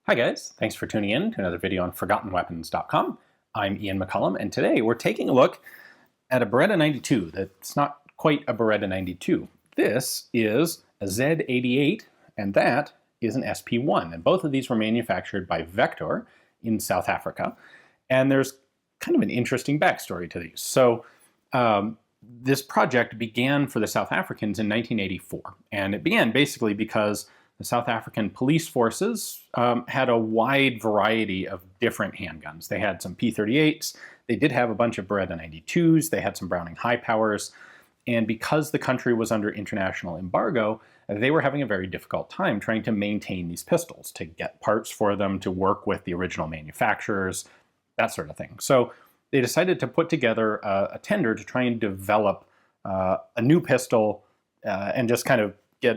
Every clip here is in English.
Hi guys, thanks for tuning in to another video on ForgottenWeapons.com. I'm Ian McCullum, and today we're taking a look at a Beretta 92 that's not quite a Beretta 92. This is a Z88, and that is an SP1, and both of these were manufactured by Vektor in South Africa, and there's kind of an interesting backstory to these. So this project began for the South Africans in 1984, and it began basically because the South African police forces had a wide variety of different handguns. They had some P38s, they did have a bunch of Beretta 92s, they had some Browning high powers, and because the country was under international embargo, they were having a very difficult time trying to maintain these pistols, to get parts for them, to work with the original manufacturers, that sort of thing. So they decided to put together a tender to try and develop a new pistol and just kind of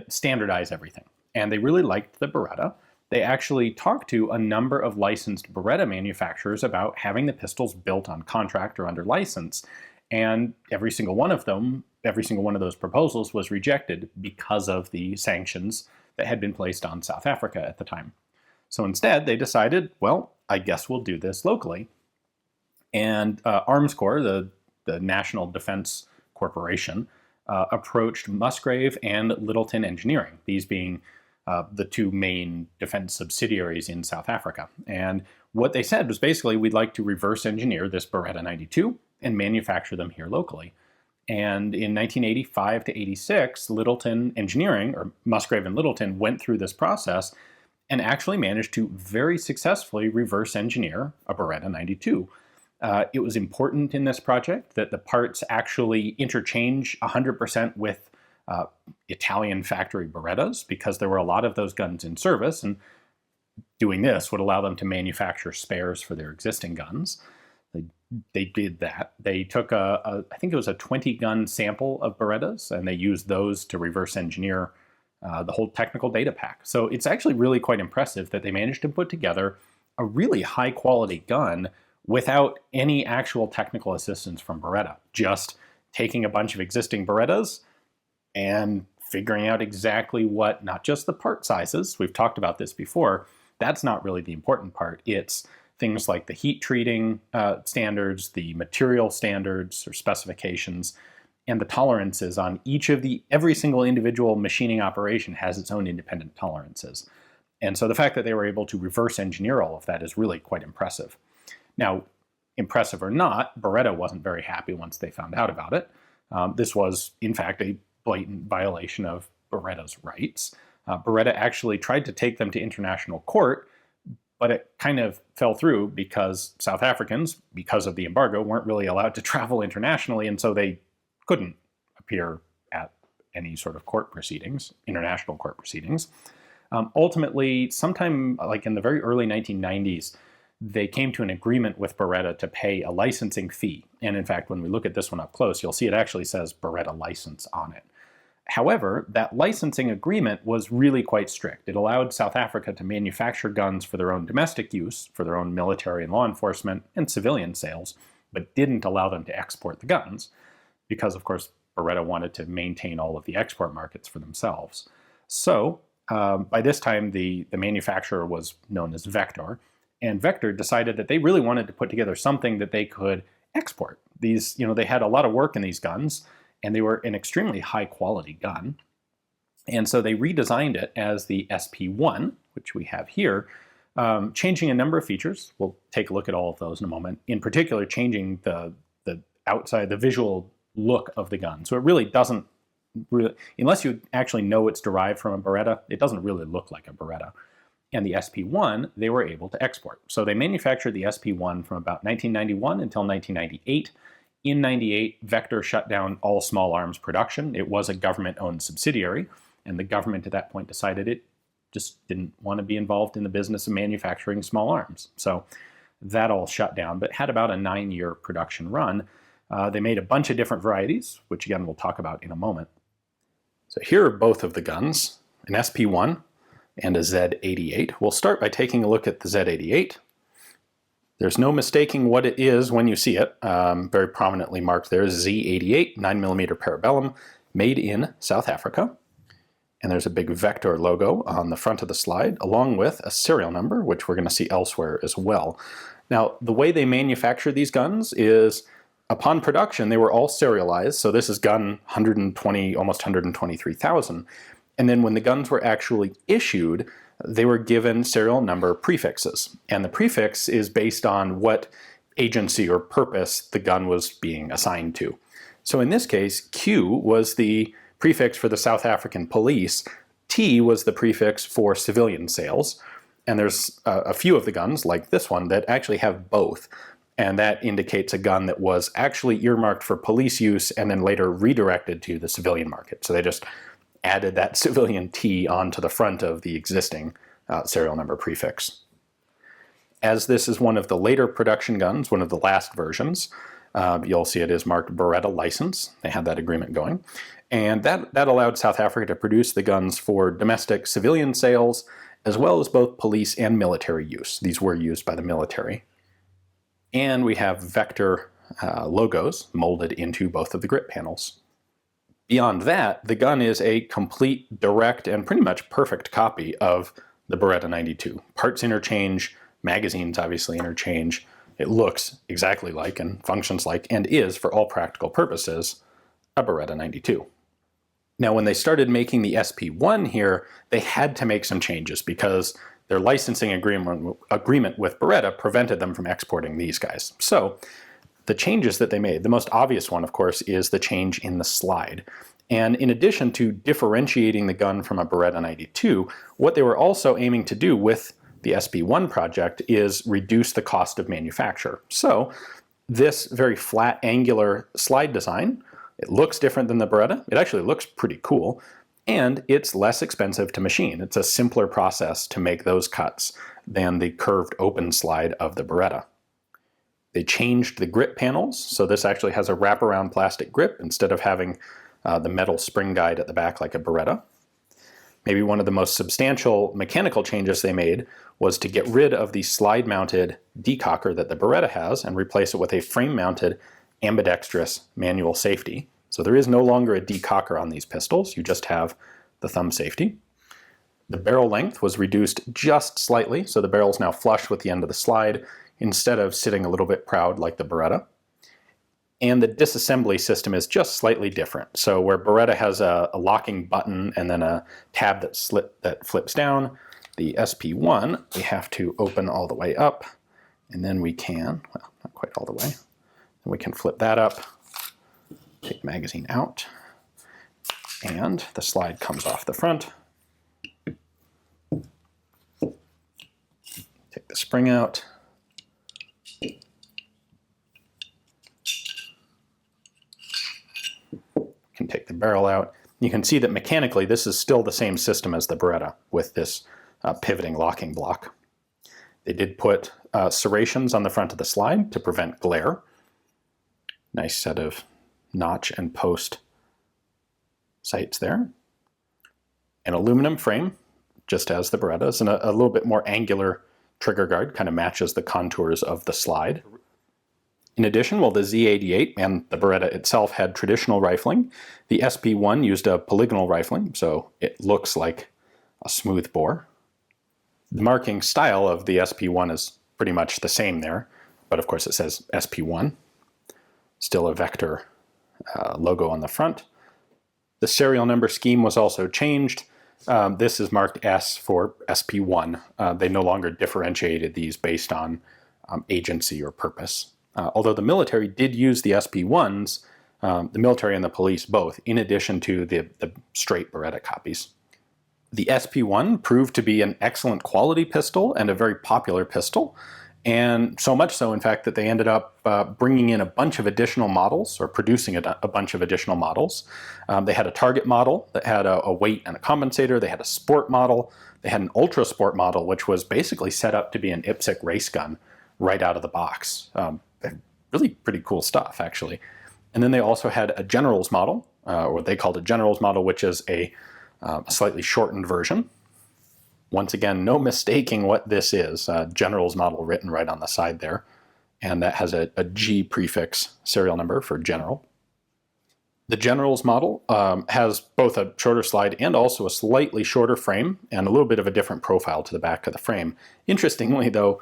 standardize everything. And they really liked the Beretta. They actually talked to a number of licensed Beretta manufacturers about having the pistols built on contract or under license. And every single one of those proposals was rejected because of the sanctions that had been placed on South Africa at the time. So instead, they decided, well, I guess we'll do this locally. And Arms Corps, the National Defense Corporation, approached Musgrave and Lyttelton Engineering, these being the two main defense subsidiaries in South Africa. And what they said was basically, we'd like to reverse engineer this Beretta 92 and manufacture them here locally. And in 1985 to 86, Lyttelton Engineering, or Musgrave and Lyttelton, went through this process and actually managed to very successfully reverse engineer a Beretta 92. It was important in this project that the parts actually interchange 100% with Italian factory Berettas, because there were a lot of those guns in service, and doing this would allow them to manufacture spares for their existing guns. They did that. They took I think it was a 20-gun sample of Berettas, and they used those to reverse engineer the whole technical data pack. So it's actually really quite impressive that they managed to put together a really high-quality gun without any actual technical assistance from Beretta, just taking a bunch of existing Berettas and figuring out exactly what, not just the part sizes, we've talked about this before, that's not really the important part. It's things like the heat treating standards, the material standards or specifications, and the tolerances on every single individual machining operation has its own independent tolerances. And so the fact that they were able to reverse engineer all of that is really quite impressive. Now, impressive or not, Beretta wasn't very happy once they found out about it. This was, in fact, a blatant violation of Beretta's rights. Beretta actually tried to take them to international court, but it kind of fell through because South Africans, because of the embargo, weren't really allowed to travel internationally, and so they couldn't appear at any sort of court proceedings, international court proceedings. Ultimately, sometime like in the very early 1990s, they came to an agreement with Beretta to pay a licensing fee. And in fact, when we look at this one up close, you'll see it actually says Beretta license on it. However, that licensing agreement was really quite strict. It allowed South Africa to manufacture guns for their own domestic use, for their own military and law enforcement and civilian sales, but didn't allow them to export the guns because, of course, Beretta wanted to maintain all of the export markets for themselves. So by this time, the manufacturer was known as Vektor, and Vektor decided that they really wanted to put together something that they could export. These, they had a lot of work in these guns, and they were an extremely high-quality gun. And so they redesigned it as the SP1, which we have here, changing a number of features. We'll take a look at all of those in a moment. In particular, changing the outside, the visual look of the gun. So it really doesn't, unless you actually know it's derived from a Beretta, it doesn't really look like a Beretta. And the SP1, they were able to export. So they manufactured the SP1 from about 1991 until 1998. In 98, Vektor shut down all small arms production. It was a government-owned subsidiary, and the government at that point decided it just didn't want to be involved in the business of manufacturing small arms. So that all shut down, but had about a 9-year production run. They made a bunch of different varieties, which again we'll talk about in a moment. So here are both of the guns, an SP1 and a Z88. We'll start by taking a look at the Z88. There's no mistaking what it is when you see it. Very prominently marked there, Z88, 9mm Parabellum, made in South Africa. And there's a big Vektor logo on the front of the slide, along with a serial number, which we're going to see elsewhere as well. Now, the way they manufacture these guns is, upon production, they were all serialized. So this is gun 120, almost 123,000. And then when the guns were actually issued, they were given serial number prefixes. And the prefix is based on what agency or purpose the gun was being assigned to. So in this case, Q was the prefix for the South African police, T was the prefix for civilian sales, and there's a few of the guns, like this one, that actually have both, and that indicates a gun that was actually earmarked for police use and then later redirected to the civilian market. So they just added that civilian T onto the front of the existing serial number prefix. As this is one of the later production guns, one of the last versions, you'll see it is marked Beretta license. They had that agreement going. And that allowed South Africa to produce the guns for domestic civilian sales, as well as both police and military use. These were used by the military. And we have Vektor logos molded into both of the grip panels. Beyond that, the gun is a complete, direct, and pretty much perfect copy of the Beretta 92. Parts interchange, magazines obviously interchange. It looks exactly like and functions like, and is, for all practical purposes, a Beretta 92. Now, when they started making the SP1 here, they had to make some changes because their licensing agreement with Beretta prevented them from exporting these guys. So the changes that they made, the most obvious one, of course, is the change in the slide. And in addition to differentiating the gun from a Beretta 92, what they were also aiming to do with the SP1 project is reduce the cost of manufacture. So this very flat, angular slide design, it looks different than the Beretta. It actually looks pretty cool, and it's less expensive to machine. It's a simpler process to make those cuts than the curved open slide of the Beretta. They changed the grip panels, so this actually has a wraparound plastic grip instead of having the metal spring guide at the back like a Beretta. Maybe one of the most substantial mechanical changes they made was to get rid of the slide-mounted decocker that the Beretta has and replace it with a frame-mounted ambidextrous manual safety. So there is no longer a decocker on these pistols, you just have the thumb safety. The barrel length was reduced just slightly, so the barrel is now flush with the end of the slide instead of sitting a little bit proud like the Beretta. And the disassembly system is just slightly different. So where Beretta has a locking button and then a tab that flips down, the SP1 we have to open all the way up, and then we can, well, not quite all the way, and we can flip that up, take the magazine out, and the slide comes off the front. Take the spring out. Can take the barrel out. You can see that mechanically this is still the same system as the Beretta with this pivoting locking block. They did put serrations on the front of the slide to prevent glare. Nice set of notch and post sights there. An aluminum frame, just as the Beretta's, and a little bit more angular trigger guard, kind of matches the contours of the slide. In addition, while the Z88 and the Beretta itself had traditional rifling, the SP1 used a polygonal rifling, so it looks like a smooth bore. The marking style of the SP1 is pretty much the same there, but of course it says SP1. Still a Vektor logo on the front. The serial number scheme was also changed. This is marked S for SP1. They no longer differentiated these based on agency or purpose. Although the military did use the SP1s, the military and the police both, in addition to the straight Beretta copies. The SP1 proved to be an excellent quality pistol and a very popular pistol, and so much so, in fact, that they ended up bringing in a bunch of additional models, or producing a bunch of additional models. They had a target model that had a weight and a compensator. They had a sport model. They had an ultra sport model, which was basically set up to be an IPSC race gun right out of the box. Really pretty cool stuff, actually. And then they also had a general's model, or what they called a general's model, which is a slightly shortened version. Once again, no mistaking what this is. General's model written right on the side there. And that has a G prefix serial number for general. The General's model has both a shorter slide and also a slightly shorter frame and a little bit of a different profile to the back of the frame. Interestingly, though,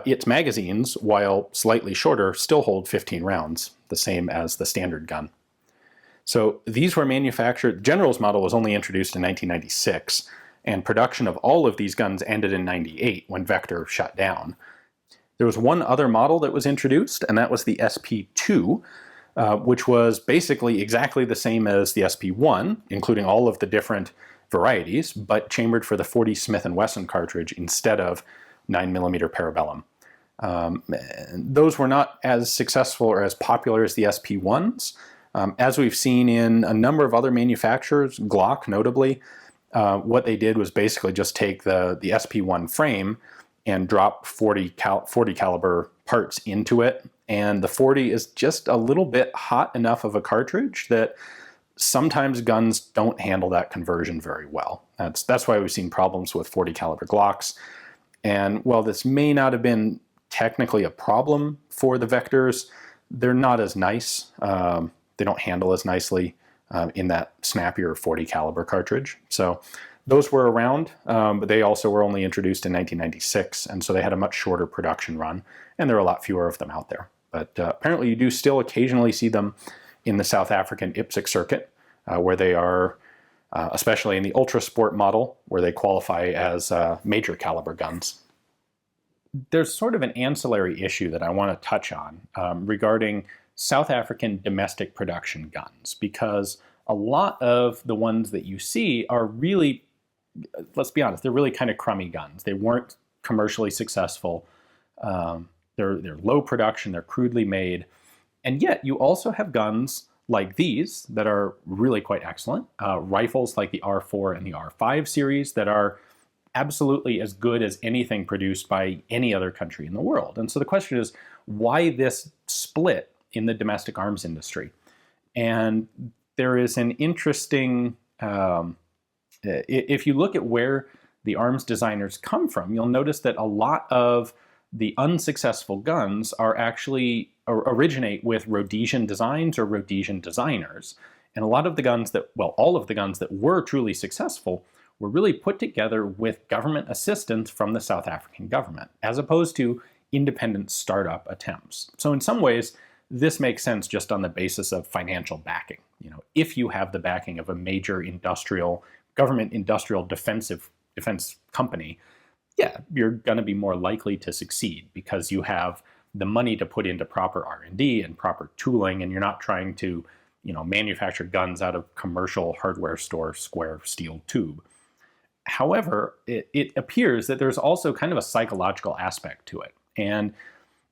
its magazines, while slightly shorter, still hold 15 rounds, the same as the standard gun. So these were manufactured. General's model was only introduced in 1996, and production of all of these guns ended in 98 when Vektor shut down. There was one other model that was introduced, and that was the SP2, which was basically exactly the same as the SP1, including all of the different varieties, but chambered for the 40 Smith & Wesson cartridge instead of 9mm Parabellum. Those were not as successful or as popular as the SP1s. As we've seen in a number of other manufacturers, Glock notably, what they did was basically just take the SP1 frame and drop 40 caliber parts into it. And the 40 is just a little bit hot enough of a cartridge that sometimes guns don't handle that conversion very well. That's why we've seen problems with 40 caliber Glocks. And while this may not have been technically a problem for the Vektors, they're not as nice. They don't handle as nicely in that snappier 40 caliber cartridge. So those were around, but they also were only introduced in 1996, and so they had a much shorter production run, and there are a lot fewer of them out there. But apparently you do still occasionally see them in the South African IPSC circuit, where they are, especially in the Ultra Sport model, where they qualify as major caliber guns. There's sort of an ancillary issue that I want to touch on regarding South African domestic production guns, because a lot of the ones that you see are really, let's be honest, they're really kind of crummy guns. They weren't commercially successful. They're low production, they're crudely made, and yet you also have guns like these that are really quite excellent. Rifles like the R4 and the R5 series that are absolutely as good as anything produced by any other country in the world. And so the question is, why this split in the domestic arms industry? And there is an interesting, if you look at where the arms designers come from, you'll notice that a lot of the unsuccessful guns are actually originate with Rhodesian designs or Rhodesian designers. And a lot of the guns that, well, all of the guns that were truly successful were really put together with government assistance from the South African government, as opposed to independent startup attempts. So in some ways, this makes sense just on the basis of financial backing. You know, if you have the backing of a major government industrial defense company, yeah, you're going to be more likely to succeed because you have the money to put into proper R&D and proper tooling, and you're not trying to, manufacture guns out of commercial hardware store square steel tube. However, it appears that there's also kind of a psychological aspect to it. And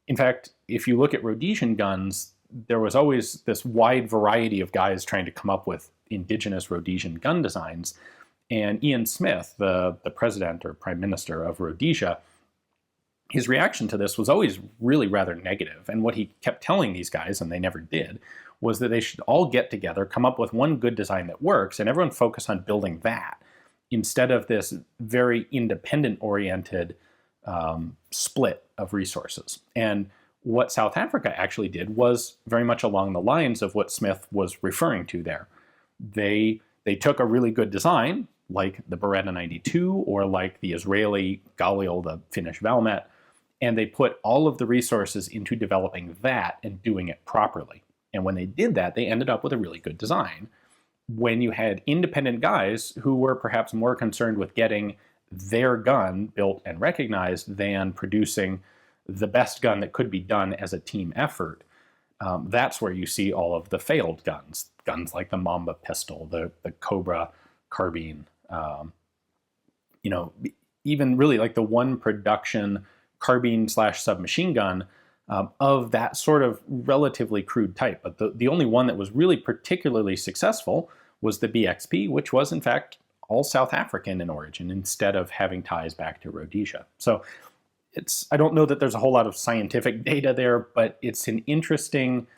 in fact, if you look at Rhodesian guns, there was always this wide variety of guys trying to come up with indigenous Rhodesian gun designs. And Ian Smith, the president or prime minister of Rhodesia, his reaction to this was always really rather negative. And what he kept telling these guys, and they never did, was that they should all get together, come up with one good design that works, and everyone focus on building that, instead of this very independent-oriented split of resources. And what South Africa actually did was very much along the lines of what Smith was referring to there. They took a really good design, like the Beretta 92 or like the Israeli Galil, the Finnish Valmet, and they put all of the resources into developing that and doing it properly. And when they did that, they ended up with a really good design. When you had independent guys who were perhaps more concerned with getting their gun built and recognized than producing the best gun that could be done as a team effort, that's where you see all of the failed guns like the Mamba pistol, the Cobra carbine, even really like the one production carbine / submachine gun of that sort of relatively crude type. But the only one that was really particularly successful was the BXP, which was in fact all South African in origin instead of having ties back to Rhodesia. So I don't know that there's a whole lot of scientific data there, but it's an interesting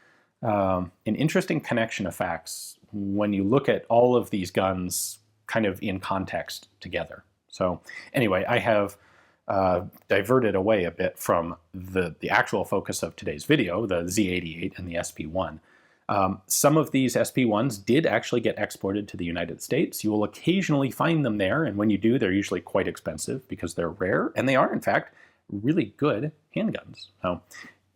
connection of facts when you look at all of these guns kind of in context together. So anyway, I have diverted away a bit from the actual focus of today's video, the Z88 and the SP1. Some of these SP1s did actually get exported to the United States. You will occasionally find them there, and when you do, they're usually quite expensive because they're rare, and they are, in fact, really good handguns. So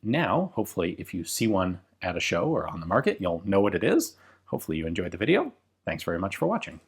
now, hopefully, if you see one at a show or on the market, you'll know what it is. Hopefully you enjoyed the video. Thanks very much for watching.